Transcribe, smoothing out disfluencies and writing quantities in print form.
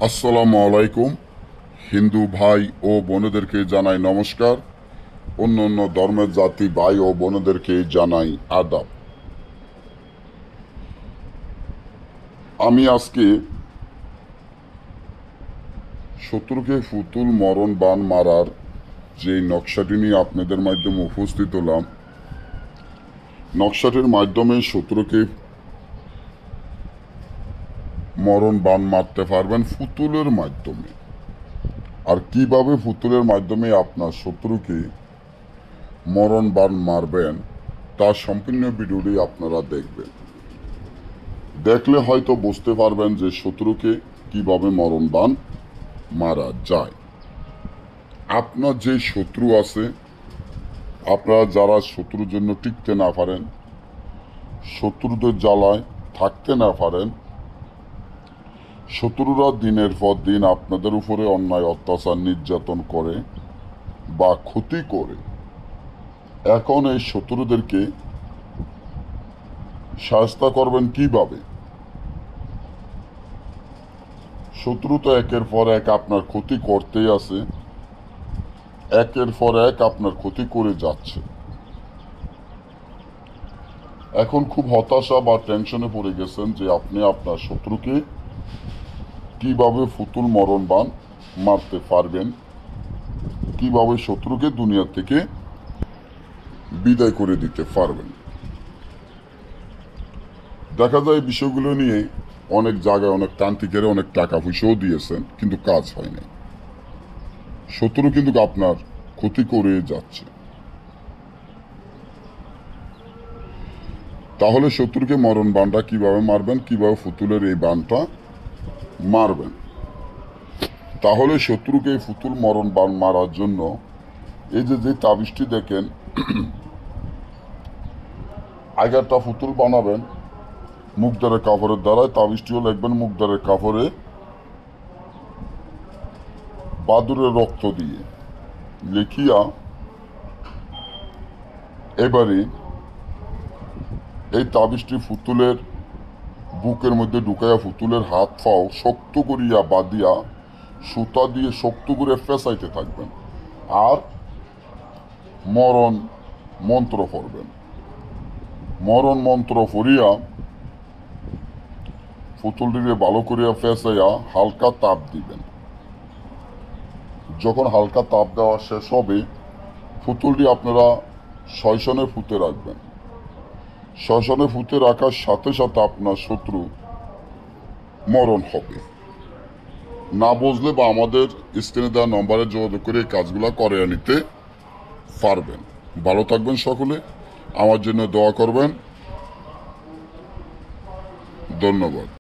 আসসালামু আলাইকুম। হিন্দু ভাই ও বোনেদেরকে জানাই নমস্কার। অন্য অন্য ধর্মের জাতি ভাই ও বোনেদেরকে জানাই আদাব। আমি আজকে শত্রুকে ফুতুল মরণ বান মারার যে নকশাটি নিয়ে আপনাদের মাধ্যমে উপস্থিত হলাম। নকশাটির মাধ্যমে শত্রুকে মরণ বান মারতে পারবেন ফুতুলের মাধ্যমে। আর কিভাবে ফুতুলের মাধ্যমে আপনার শত্রুকে মরণ বান মারবেন তার সম্পূর্ণ ভিডিওটি আপনারা দেখবেন। দেখলে হয়তো বুঝতে পারবেন যে শত্রুকে কিভাবে মরণ বান মারা যায়। আপনার যে শত্রু আছে, আপনারা যারা শত্রুর জন্য টিকতে না পারেন, শত্রুদের জ্বালায় থাকতে না পারেন, শত্রুরা দিনের পর দিন আপনাদের উপরে অন্যায় অত্যাচার নির্যাতন করে বা ক্ষতি করে, এখন এই শত্রুদেরকে শায়েস্তা করবেন কিভাবে? শত্রু তো একের পর এক আপনার ক্ষতি করতেই আছে, একের পর এক আপনার ক্ষতি করে যাচ্ছে। এখন খুব হতাশা বা টেনশনে পড়ে গেছেন যে আপনি আপনার শত্রুকে কিভাবে ফুতুল মরণ বান মারতে পারবেন, কিভাবে শত্রুকে দুনিয়া থেকে বিদায় করে দিতে পারবেন। দেখা যায় বিষয়গুলো নিয়ে অনেক জায়গায় অনেক তান্ত্রিকেরা অনেক টাকা পয়সাও দিয়েছেন, কিন্তু কাজ হয় নাই। শত্রু কিন্তু আপনার ক্ষতি করে যাচ্ছে। তাহলে শত্রুকে মরণ বানটা কিভাবে মারবেন, কিভাবে ফুতুলের এই বানটা মারবেন? তাহলে শত্রুকে ফুতুল মরণ বান মারার জন্য এই যে তাবিজটি দেখেন, আগেরটা ফুতুল বানাবেন মুগদারের কাপড়ের দ্বারায়, তাবিজটিও লিখবেন মুগদারের কাপড়ে বাদুরের রক্ত দিয়ে লিখিয়া এবারে এই তাবিজটি ফুতুলের বুকের মধ্যে ঢুকাইয়া ফুতুলের হাত পাও শক্ত করিয়া বাঁধিয়া সুতা দিয়ে শক্ত করে ফেসাইতে থাকবেন আর মরণ মন্ত্র পড়বেন। মরণ মন্ত্র পড়িয়া ফুতুলটিকে ভালো করিয়া ফেসাইয়া হালকা তাপ দিবেন। যখন হালকা তাপ দেওয়া শেষ হবে, ফুতুলটি আপনারা শয়শনে ফুতে রাখবেন। শয়শনে ফুতে রাখার সাথে সাথে আপনার শত্রু মরণ হবে। না বুঝলে বা আমাদের স্ক্রিনে দেওয়া নম্বরে যোগাযোগ করে এই কাজগুলো করে নিতে পারবেন। ভালো থাকবেন সকলে, আমার জন্য দোয়া করবেন। ধন্যবাদ।